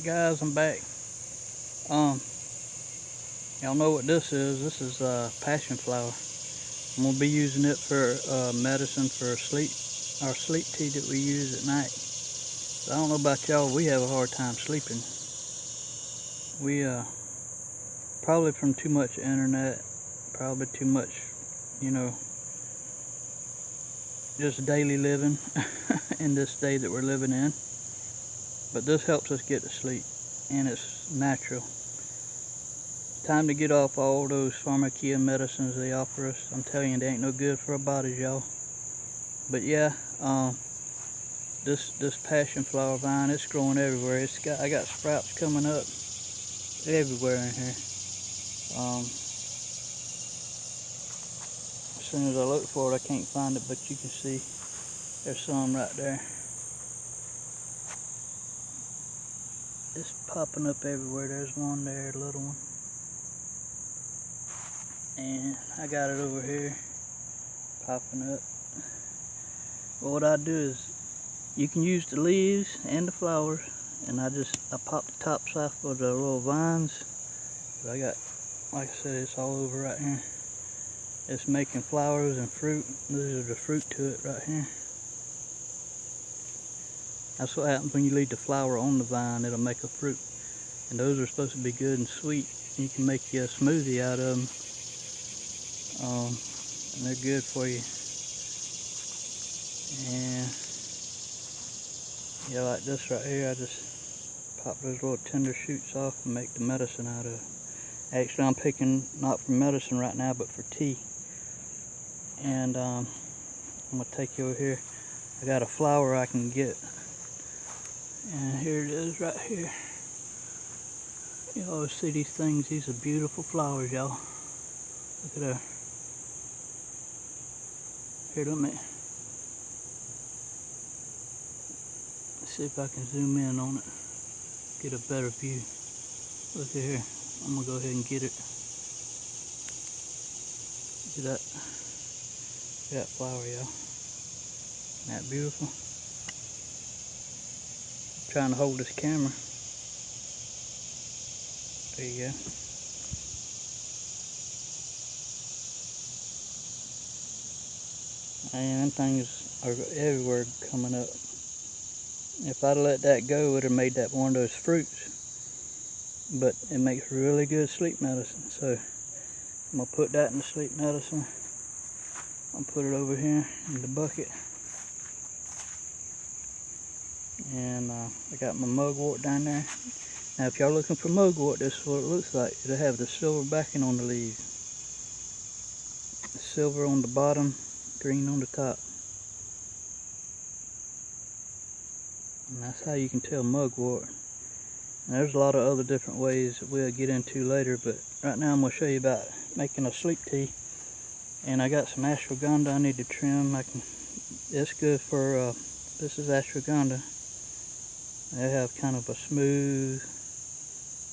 Alright guys, I'm back. Um, y'all know what this is. This is passion flower. I'm gonna be using it for medicine for sleep, our sleep tea that we use at night. I don't know about y'all, we have a hard time sleeping. We probably from too much internet, probably too much, you know, just daily living in this day that we're living in. But this helps us get to sleep, and it's natural. Time to get off all those pharmacia medicines they offer us. I'm telling you, they ain't no good for our bodies, y'all. But yeah, this passion flower vine, it's growing everywhere. I got sprouts coming up everywhere in here. As soon as I look for it, I can't find it, but you can see there's some right there. It's popping up everywhere. There's one there, a little one. And I got it over here, popping up. Well, what I do is, you can use the leaves and the flowers, and I pop the tops off of the little vines. But I got, like I said, it's all over right here. It's making flowers and fruit. These are the fruit to it right here. That's what happens when you leave the flower on the vine, it'll make a fruit. And those are supposed to be good and sweet. You can make you a smoothie out of them. And they're good for you. And yeah, like this right here, I just pop those little tender shoots off and make the medicine out of it. Actually, I'm picking not for medicine right now, but for tea. And I'm gonna take you over here. I got a flower I can get, and here it is right here. You always see these things. These are beautiful flowers, y'all. Look at that. Here, let's see if I can zoom in on it, get a better view. Look at here. I'm gonna go ahead and get it. Look at that. Look at that flower, y'all. Isn't that beautiful? I'm trying to hold this camera. There you go. And them things are everywhere coming up. If I'd let that go, it would have made that one of those fruits. But it makes really good sleep medicine. So I'm gonna put that in the sleep medicine. I'll put it over here in the bucket. And I got my mugwort down there. Now if y'all looking for mugwort, this is what it looks like. It'll have the silver backing on the leaves. The silver on the bottom, green on the top. And that's how you can tell mugwort. And there's a lot of other different ways that we'll get into later, but right now I'm going to show you about making a sleep tea. And I got some ashwagandha I need to trim. It's good for, this is ashwagandha. They have kind of a smooth,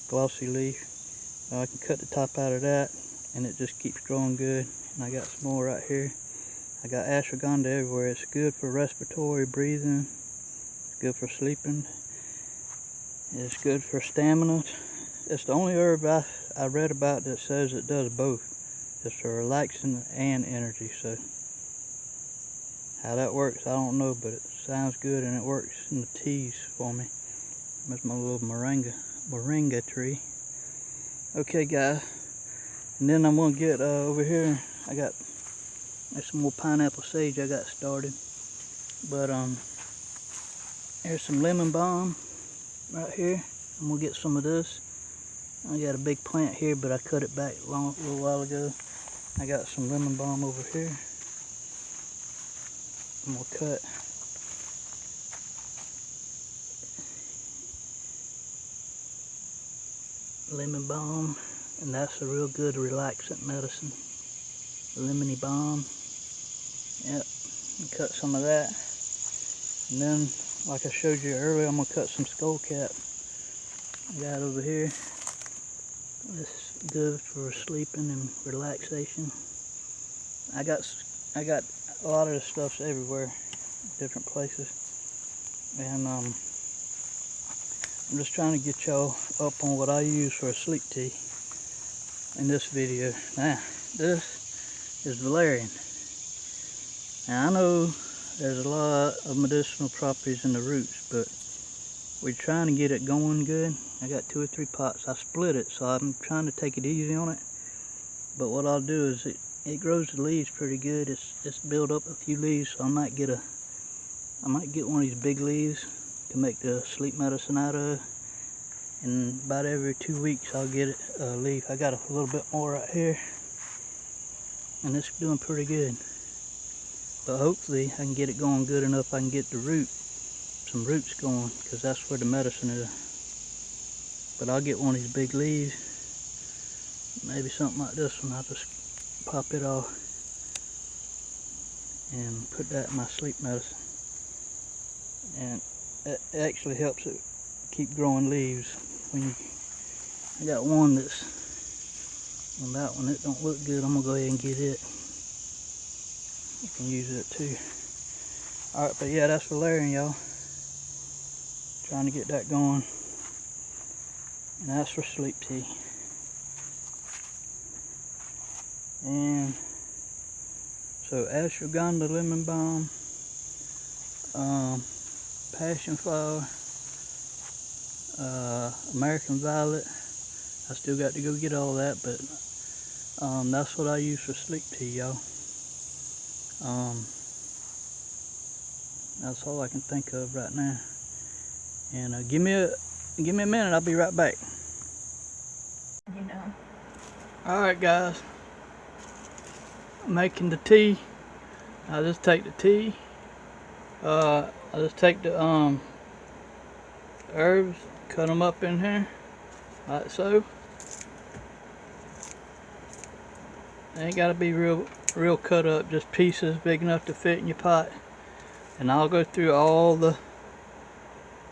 glossy leaf. So I can cut the top out of that, and it just keeps growing good. And I got some more right here. I got ashwagandha everywhere. It's good for respiratory breathing. It's good for sleeping. It's good for stamina. It's the only herb I read about that says it does both. It's for relaxing and energy. So how that works, I don't know, but it sounds good, and it works in the teas for me. That's my little moringa tree. Okay, guys. And then I'm gonna get over here. There's some more pineapple sage I got started. But there's some lemon balm right here. I'm gonna get some of this. I got a big plant here, but I cut it back a little while ago. I got some lemon balm over here. I'm gonna cut lemon balm, and that's a real good relaxant medicine. Lemony balm. Yep. Cut some of that. And then, like I showed you earlier, I'm gonna cut some skull cap. I got it over here. This is good for sleeping and relaxation. I got a lot of this stuff's everywhere, different places. And I'm just trying to get y'all up on what I use for a sleep tea in this video. Now, this is valerian. Now, I know there's a lot of medicinal properties in the roots, but we're trying to get it going good. I got 2 or 3 pots. I split it, so I'm trying to take it easy on it. But what I'll do is it grows the leaves pretty good. It's built up a few leaves, so I might get one of these big leaves to make the sleep medicine out of. And about every 2 weeks I'll get a leaf. I got a little bit more right here, and it's doing pretty good. But hopefully I can get it going good enough I can get some roots going, because that's where the medicine is. But I'll get one of these big leaves, maybe something like this one. I'll just pop it off and put that in my sleep medicine. And it actually helps it keep growing leaves. I got one that's on that one, it don't look good. I'm gonna go ahead and get it. You can use it too. Alright, but yeah, that's valerian, y'all. Trying to get that going. And that's for sleep tea. And so ashwagandha, lemon balm, passion flower, American violet. I still got to go get all that, but that's what I use for sleep tea, y'all. That's all I can think of right now. And give me a minute, I'll be right back. You know. Alright guys, I'm making the tea. I just take the tea. I just take the herbs, cut them up in here, like so. They ain't gotta be real cut up, just pieces big enough to fit in your pot. And I'll go through all the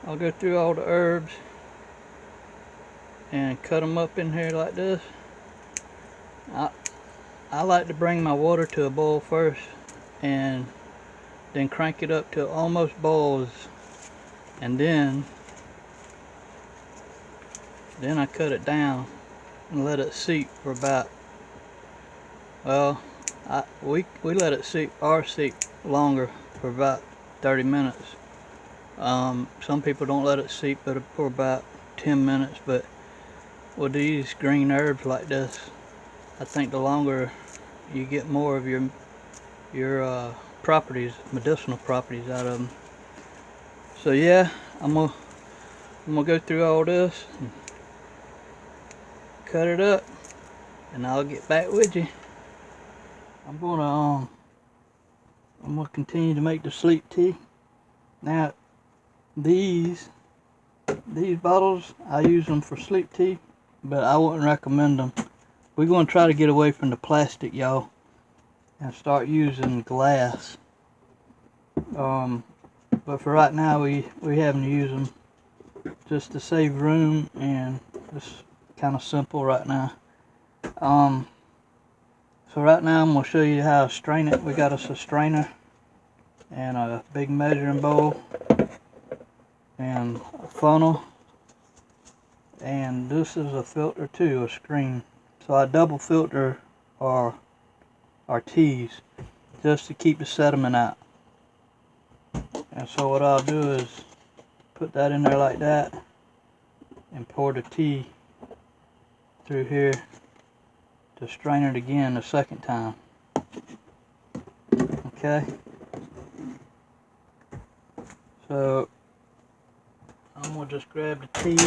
herbs and cut them up in here like this. I like to bring my water to a boil first and then crank it up till it almost boils, and then I cut it down and let it seep for about, well, we let it seep longer, for about 30 minutes. Some people don't let it seep but for about 10 minutes, but with these green herbs like this, I think the longer you get more of your properties, medicinal properties out of them. So yeah, I'm gonna go through all this and cut it up, and I'll get back with you. I'm gonna continue to make the sleep tea. Now these bottles, I use them for sleep tea, but I wouldn't recommend them. We're gonna try to get away from the plastic, y'all, and start using glass. But for right now, we having to use them just to save room, and it's kind of simple right now. So right now I'm gonna show you how to strain it. We got us a strainer and a big measuring bowl and a funnel, and this is a filter too, a screen. So I double filter our teas just to keep the sediment out. And so what I'll do is put that in there like that and pour the tea through here to strain it again the second time. Okay, so I'm gonna just grab the tea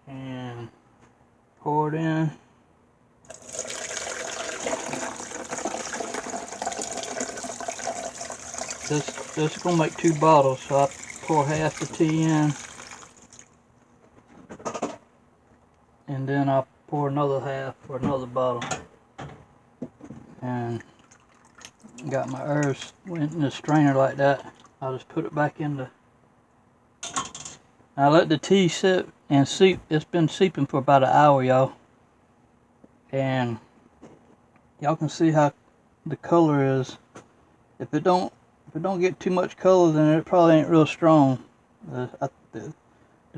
and pour it in. This is gonna make 2 bottles, so I pour half the tea in, and then I'll pour another half for another bottle. And got my herbs in the strainer like that. I'll just put it back in the. I let the tea sit and seep. It's been seeping for about an hour, y'all, and y'all can see how the color is. If it don't get too much color, then it probably ain't real strong. The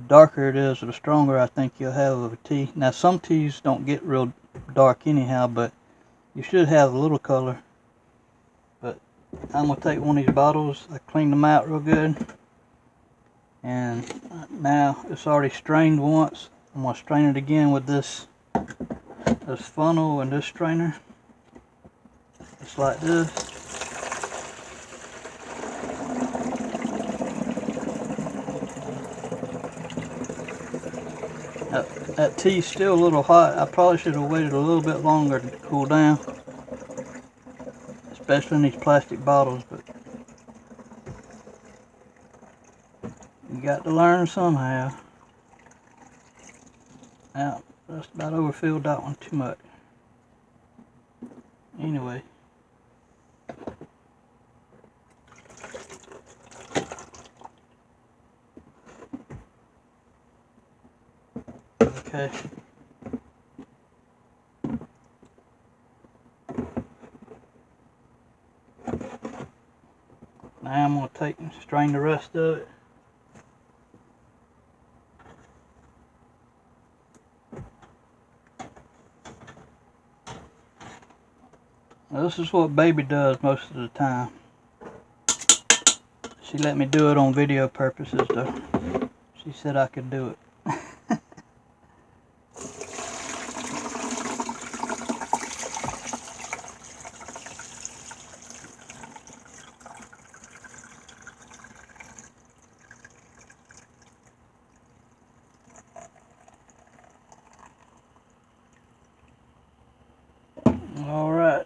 darker it is, the stronger I think you'll have of a tea. Now some teas don't get real dark anyhow, but you should have a little color. But I'm going to take one of these bottles. I cleaned them out real good. And now it's already strained once. I'm going to strain it again with this funnel and this strainer. Just like this. That tea's still a little hot. I probably should have waited a little bit longer to cool down. Especially in these plastic bottles, but you got to learn somehow. Now, that's about overfilled that one too much. Anyway. Okay. Now I'm going to take and strain the rest of it. Now this is what baby does most of the time. She let me do it on video purposes though. She said I could do it. All right.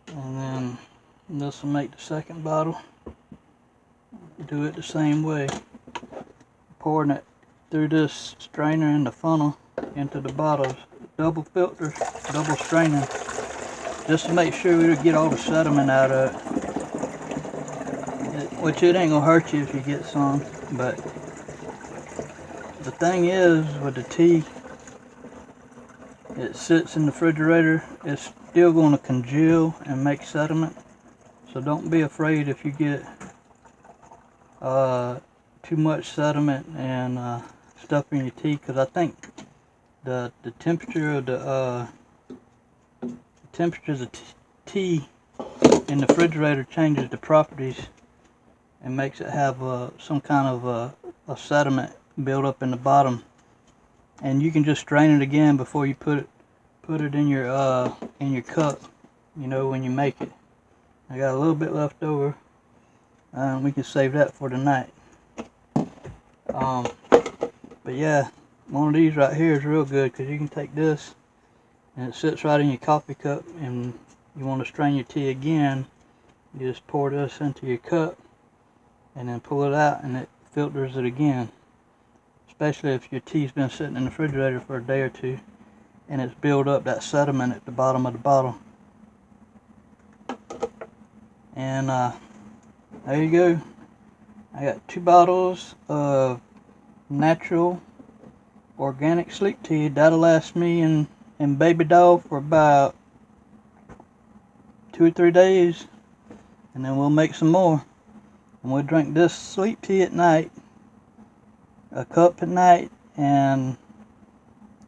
And then this will make the second bottle. Do it the same way. Pouring it through this strainer in the funnel into the bottles. Double filter, double straining. Just to make sure we get all the sediment out of it. Which it ain't gonna hurt you if you get some, but the thing is with the tea, it sits in the refrigerator, it's still gonna congeal and make sediment. So don't be afraid if you get too much sediment and stuff in your tea, because I think the temperature of the tea in the refrigerator changes the properties and makes it have some kind of a sediment build up in the bottom. And you can just strain it again before you put it in your cup. You know, when you make it. I got a little bit left over. We can save that for tonight. But yeah, one of these right here is real good because you can take this and it sits right in your coffee cup, and you want to strain your tea again, you just pour this into your cup and then pull it out and it filters it again. Especially if your tea's been sitting in the refrigerator for a day or two and it's built up that sediment at the bottom of the bottle. And there you go. I got 2 bottles of natural organic sleep tea. That'll last me and baby doll for about 2 or 3 days, and then we'll make some more. And we'll drink this sleep tea at night, a cup at night, and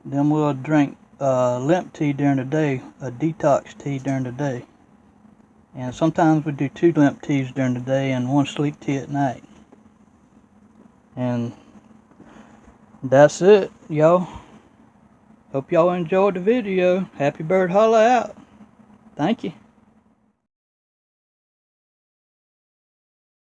then we'll drink limp tea during the day, a detox tea during the day. And sometimes we do 2 limp teas during the day and 1 sleep tea at night. And that's it, y'all. Hope y'all enjoyed the video. Happy Bird Holla out. Thank you.